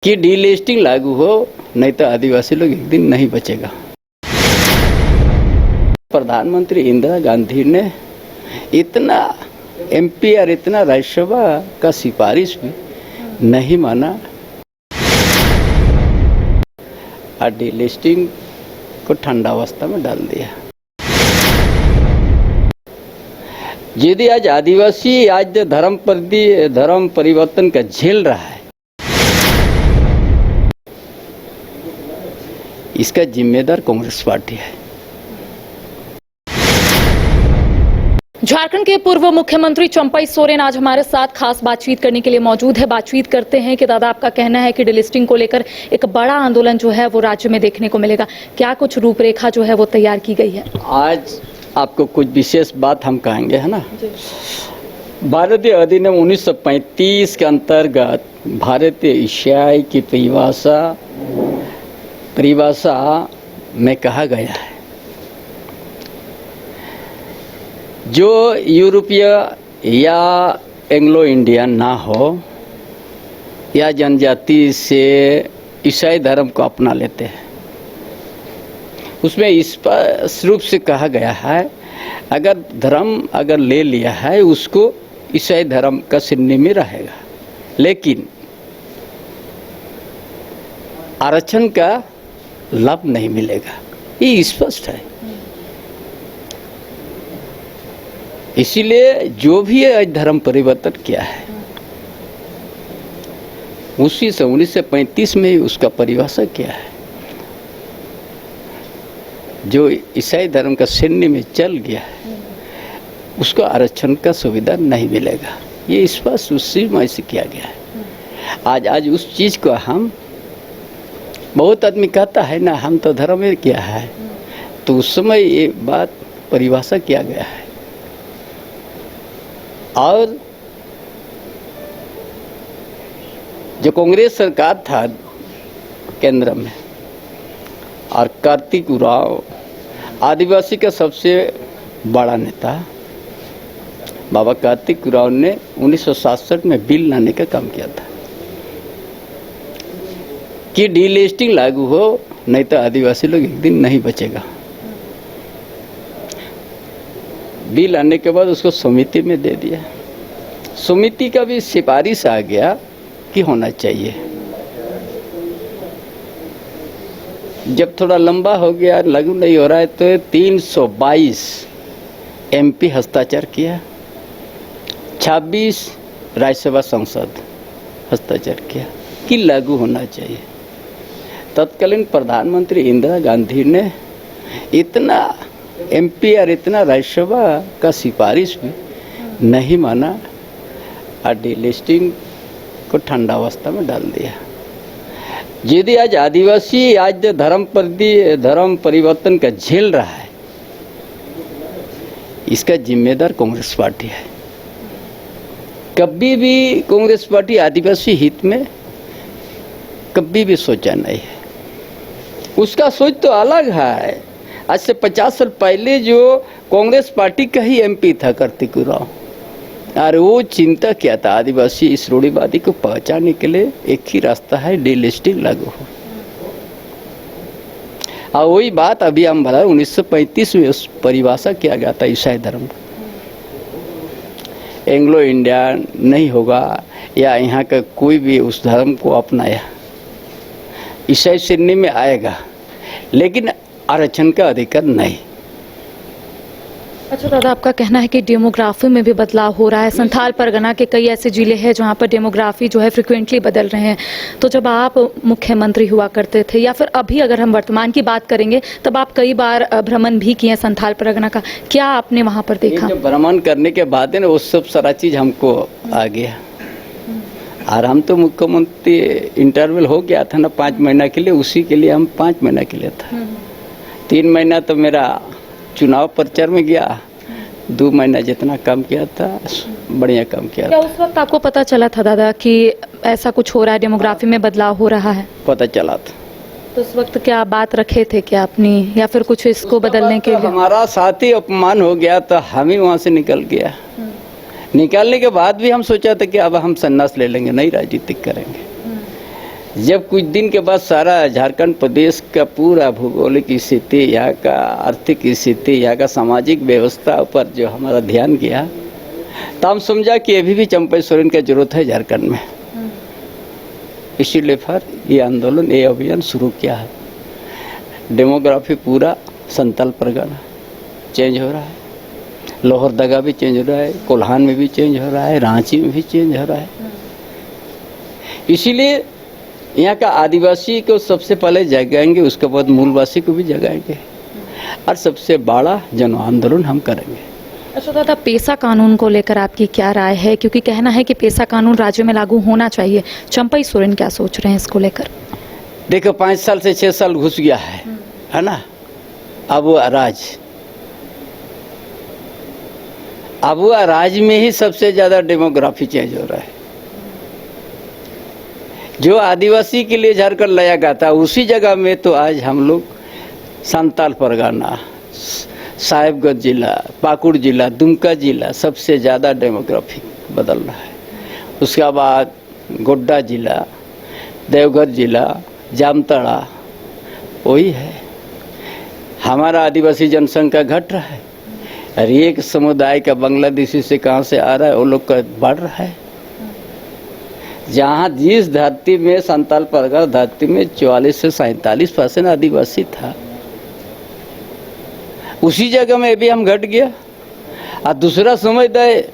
कि डीलिस्टिंग लागू हो, नहीं तो आदिवासी लोग एक दिन नहीं बचेगा। प्रधानमंत्री इंदिरा गांधी ने इतना एमपी और इतना राज्यसभा का सिफारिश भी नहीं माना और डीलिस्टिंग को ठंडा अवस्था में डाल दिया। यदि आज आदिवासी आज धर्म परिवर्तन का झेल रहा है, इसका जिम्मेदार कांग्रेस पार्टी है। झारखंड के पूर्व मुख्यमंत्री चंपई सोरेन आज हमारे साथ खास बातचीत करने के लिए मौजूद है। बातचीत करते हैं कि दादा, आपका कहना है कि डिलिस्टिंग को लेकर एक बड़ा आंदोलन जो है वो राज्य में देखने को मिलेगा। क्या कुछ रूपरेखा जो है वो तैयार की गई है? आज आपको कुछ विशेष बात हम कहेंगे, है ना। भारतीय अधिनियम 1935 के अंतर्गत भारतीय ईसाई की परिभाषा में कहा गया है, जो यूरोपीय या एंग्लो इंडियन ना हो या जनजाति से ईसाई धर्म को अपना लेते हैं, उसमें स्पष्ट रूप से कहा गया है अगर धर्म ले लिया है उसको ईसाई धर्म का श्रेणी में रहेगा, लेकिन आरक्षण का लाभ नहीं मिलेगा। ये स्पष्ट है। इसीलिए जो भी आज धर्म परिवर्तन किया है उसी से 1935 में ही उसका परिभाषा किया है। जो ईसाई धर्म का श्रेणी में चल गया है उसको आरक्षण का सुविधा नहीं मिलेगा। ये स्पष्ट उसी में से किया गया है। आज उस चीज को हम बहुत आदमी कहता है ना, हम तो धर्म में किया है, तो उस समय ये बात परिभाषा किया गया है। और जो कांग्रेस सरकार था केंद्र में और कार्तिक उरांव आदिवासी का सबसे बड़ा नेता बाबा कार्तिक उरांव ने 1967 में बिल लाने का काम किया था कि डीलिस्टिंग लागू हो, नहीं तो आदिवासी लोग एक दिन नहीं बचेगा। बिल आने के बाद उसको समिति में दे दिया। समिति का भी सिफारिश आ गया कि होना चाहिए। जब थोड़ा लंबा हो गया, लागू नहीं हो रहा है, तो 322 एमपी हस्ताक्षर किया, 26 राज्यसभा सांसद हस्ताक्षर किया कि लागू होना चाहिए। तत्कालीन प्रधानमंत्री इंदिरा गांधी ने इतना एमपी और इतना राज्यसभा का सिफारिश भी नहीं माना और डीलिस्टिंग को ठंडा अवस्था में डाल दिया। यदि आज आदिवासी आज धर्म परिवर्तन का झेल रहा है, इसका जिम्मेदार कांग्रेस पार्टी है। कभी भी कांग्रेस पार्टी आदिवासी हित में कभी भी सोचा नहीं है। उसका सोच तो अलग है। आज से 50 साल पहले जो कांग्रेस पार्टी का ही एमपी था कार्तिक उरांव, और वो चिंता क्या था, आदिवासी इस रूढ़िवादी को पहचानने के लिए एक ही रास्ता है, डीलिस्टिंग लागू हो। और वही बात अभी हम भला 1935 में उस परिभाषा किया गया था ईसाई धर्म का। एंग्लो इंडियन नहीं होगा या यहाँ का कोई भी उस धर्म को अपनाया ईसाई श्रेणी में आएगा, लेकिन आरक्षण का अधिकार नहीं। अच्छा दादा, आपका कहना है कि डेमोग्राफी में भी बदलाव हो रहा है। संथाल परगना के कई ऐसे जिले हैं जहां पर डेमोग्राफी जो है फ्रिक्वेंटली बदल रहे हैं। तो जब आप मुख्यमंत्री हुआ करते थे या फिर अभी अगर हम वर्तमान की बात करेंगे, तब आप कई बार भ्रमण भी किए संथाल परगना का। क्या आपने वहां पर देखा? भ्रमण करने के बाद है ना, वो सब सारा चीज हमको आ गया। और हम तो मुख्यमंत्री इंटरवल हो गया था ना 5 महीना के लिए, उसी के लिए हम 5 महीना के लिए था। 3 महीना तो मेरा चुनाव प्रचार में गया, 2 महीना जितना काम किया था बढ़िया काम किया था। उस वक्त आपको पता चला था दादा कि ऐसा कुछ हो रहा है, डेमोग्राफी में बदलाव हो रहा है? पता चला था। तो उस वक्त क्या बात रखे थे क्या अपनी, या फिर कुछ इसको बदलने के लिए? हमारा साथी अपमान हो गया तो हम ही वहाँ से निकल गया। निकालने के बाद भी हम सोचा था कि अब हम संन्यास ले लेंगे, नहीं राजनीतिक करेंगे। जब कुछ दिन के बाद सारा झारखंड प्रदेश का पूरा भूगोलिक स्थिति, यहाँ का आर्थिक स्थिति, यहाँ का सामाजिक व्यवस्था पर जो हमारा ध्यान गया, तो हम समझा कि अभी भी चंपई सोरेन की जरूरत है झारखंड में। इसीलिए फिर ये आंदोलन, ये अभियान शुरू किया है। डेमोग्राफी पूरा संथाल परगना चेंज हो रहा है, लोहरदगा भी चेंज हो रहा है, कोल्हान में भी चेंज हो रहा है, रांची में भी चेंज हो रहा है। इसीलिए यहाँ का आदिवासी को सबसे पहले जगाएंगे, उसके बाद मूलवासी को भी जगाएंगे और सबसे बड़ा जन आंदोलन हम करेंगे। अच्छा दादा, पेशा कानून को लेकर आपकी क्या राय है? क्योंकि कहना है कि पेशा कानून राज्य में लागू होना चाहिए। चंपई सोरेन क्या सोच रहे हैं इसको लेकर? देखो 5 साल से 6 साल घुस गया है ना। अब वो राज में ही सबसे ज्यादा डेमोग्राफी चेंज हो रहा है। जो आदिवासी के लिए झारखंड लाया गया था, उसी जगह में तो आज हम लोग संथाल परगना, साहेबगंज जिला, पाकुड़ जिला, दुमका जिला सबसे ज़्यादा डेमोग्राफी बदल रहा है। उसके बाद गोड्डा जिला, देवघर जिला, जामताड़ा, वही है। हमारा आदिवासी जनसंख्या घट रहा है और एक समुदाय का बांग्लादेशी से कहाँ से आ रहा है, वो लोग का बढ़ रहा है। जहाँ जिस धरती में संथाल परगना धरती में 44 से 47% आदिवासी था, उसी जगह में भी हम घट गया और दूसरा समुदाय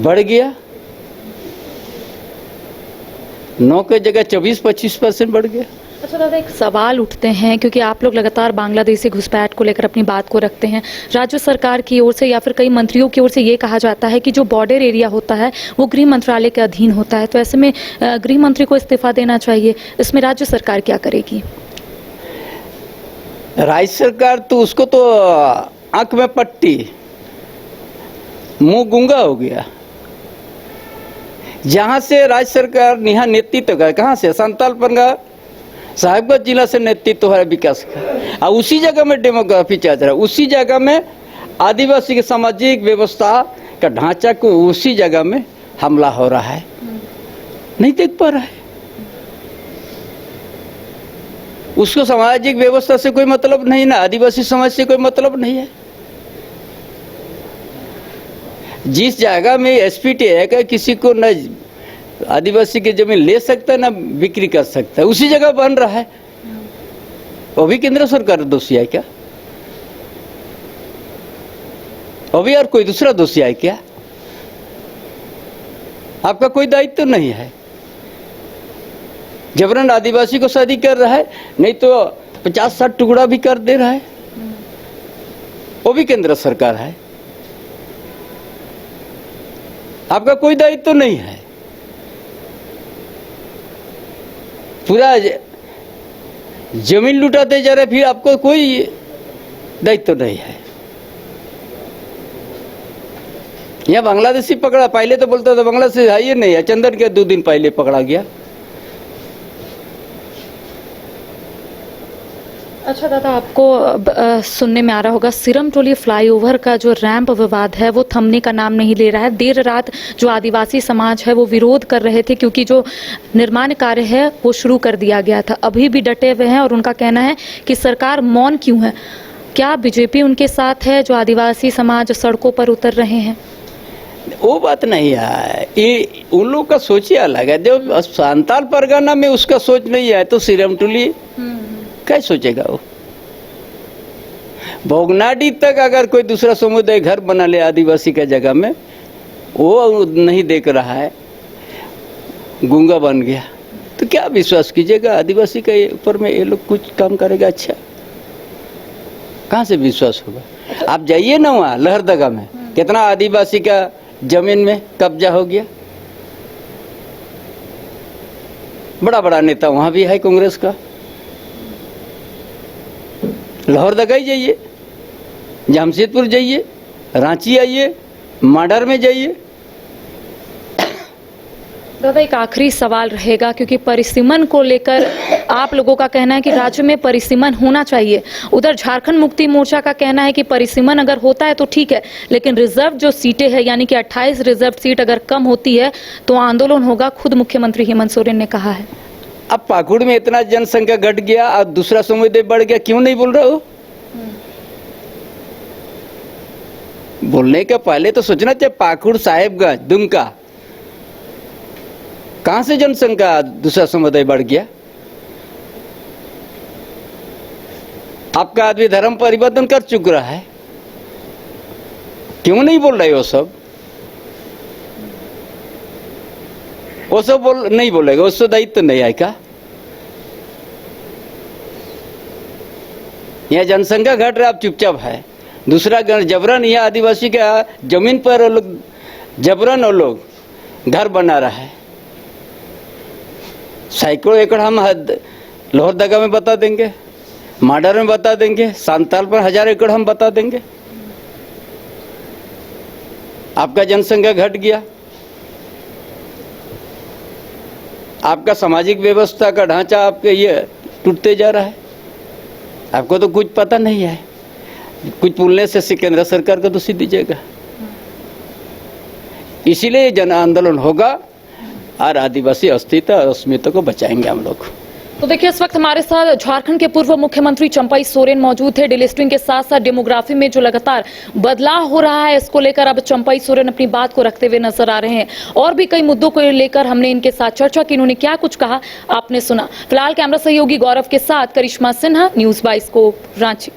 बढ़ गया। 9 के जगह 24-25% बढ़ गया। अच्छा दादा, एक सवाल उठते हैं क्योंकि आप लोग लगातार बांग्लादेशी घुसपैठ को लेकर अपनी बात को रखते हैं। राज्य सरकार की ओर से या फिर कई मंत्रियों की ओर से ये कहा जाता है कि जो बॉर्डर एरिया होता है वो गृह मंत्रालय के अधीन होता है, तो ऐसे में गृह मंत्री को इस्तीफा देना चाहिए। इसमें राज्य सरकार क्या करेगी? राज्य सरकार तो उसको तो आंख में पट्टी, मुंह गूंगा हो गया। जहां से राज्य सरकार यहाँ नेतृत्व का, कहाँ से? संथाल परगना साहिबगंज जिला से नेतृत्व है विकास का, और उसी जगह में डेमोग्राफी चल रहा है। उसी जगह में आदिवासी के सामाजिक व्यवस्था का ढांचा को उसी जगह में हमला हो रहा है, नहीं देख पा रहा है। उसको सामाजिक व्यवस्था से कोई मतलब नहीं ना, आदिवासी समाज से कोई मतलब नहीं है। जिस जगह में एसपीटी है, किसी को न आदिवासी की जमीन ले सकता है ना बिक्री कर सकता है, उसी जगह बन रहा है। वो भी केंद्र सरकार दोषी है क्या? अभी और कोई दूसरा दोषी है क्या? आपका कोई दायित्व तो नहीं है। जबरन आदिवासी को शादी कर रहा है, नहीं तो 50-60 टुकड़ा भी कर दे रहा है, वो भी केंद्र सरकार है। आपका कोई दायित्व तो नहीं है। पूरा जमीन लुटाते जा रहे, फिर आपको कोई दायित्व नहीं है। यहाँ बांग्लादेशी पकड़ा, पहले तो बोलता था बांग्लादेश है ही नहीं है, चंदन के 2 दिन पहले पकड़ा गया। अच्छा दादा, आपको सुनने में आ रहा होगा सिरम टोली फ्लाईओवर का जो रैंप विवाद है वो थमने का नाम नहीं ले रहा है। देर रात जो आदिवासी समाज है वो विरोध कर रहे थे क्योंकि जो निर्माण कार्य है वो शुरू कर दिया गया था, अभी भी डटे हुए हैं और उनका कहना है कि सरकार मौन क्यों है। क्या बीजेपी उनके साथ है जो आदिवासी समाज सड़कों पर उतर रहे हैं? वो बात नहीं है, ये उन लोग का सोच ही अलग है। जो संथाल परगना में उसका सोच नहीं है तो सिरम टोली क्या सोचेगा? वो भोगनाडी तक अगर कोई दूसरा समुदाय घर बना ले आदिवासी का जगह में, वो नहीं देख रहा है, गूंगा बन गया, तो क्या विश्वास कीजिएगा आदिवासी के ऊपर में ये लोग कुछ काम करेगा? अच्छा, कहाँ से विश्वास होगा? आप जाइए ना वहाँ लोहरदगा में, कितना आदिवासी का जमीन में कब्जा हो गया। बड़ा बड़ा नेता वहाँ भी है कांग्रेस का। लोहरदगा ही जाइए, जमशेदपुर जाइए, रांची आइए, माडर में जाइए। दादा, एक आखिरी सवाल रहेगा क्योंकि परिसीमन को लेकर आप लोगों का कहना है कि राज्य में परिसीमन होना चाहिए। उधर झारखंड मुक्ति मोर्चा का कहना है कि परिसीमन अगर होता है तो ठीक है, लेकिन रिजर्व जो सीटें हैं यानी कि 28 रिजर्व सीट अगर कम होती है तो आंदोलन होगा। खुद मुख्यमंत्री हेमंत सोरेन ने कहा है। अब पाकुड़ में इतना जनसंख्या घट गया और दूसरा समुदाय बढ़ गया, क्यों नहीं बोल रहे हो? बोलने के पहले तो सोचना चाहिए। पाकुड़, साहेबगंज, दुमका, कहां से जनसंख्या दूसरा समुदाय बढ़ गया? आपका आदमी धर्म परिवर्तन कर चुक रहा है, क्यों नहीं बोल रहे हो सब? वो सब नहीं बोलेगा, उससे दायित्व नहीं आएगा। यहाँ जनसंख्या घट रहा, आप चुपचाप है। दूसरा जबरन यहाँ आदिवासी का जमीन पर वो लोग जबरन वो लोग घर बना रहा है। सैकड़ों एकड़ हम लोहरदगा में बता देंगे, माडर में बता देंगे, सांताल पर 1000 एकड़ हम बता देंगे। आपका जनसंख्या घट गया, आपका सामाजिक व्यवस्था का ढांचा आपके ये टूटते जा रहा है। आपको तो कुछ पता नहीं है, कुछ बोलने से केंद्र सरकार को दोषी दीजिएगा। इसीलिए जन आंदोलन होगा और आदिवासी अस्तित्व और अस्मिता को बचाएंगे हम लोग। तो देखिए, इस वक्त हमारे साथ झारखंड के पूर्व मुख्यमंत्री चंपई सोरेन मौजूद थे। डिलिस्टिंग के साथ साथ डेमोग्राफी में जो लगातार बदलाव हो रहा है, इसको लेकर अब चंपई सोरेन अपनी बात को रखते हुए नजर आ रहे हैं। और भी कई मुद्दों को लेकर हमने इनके साथ चर्चा की, इन्होंने क्या कुछ कहा आपने सुना। फिलहाल कैमरा सहयोगी गौरव के साथ करिश्मा सिन्हा, न्यूज़ 22 रांची।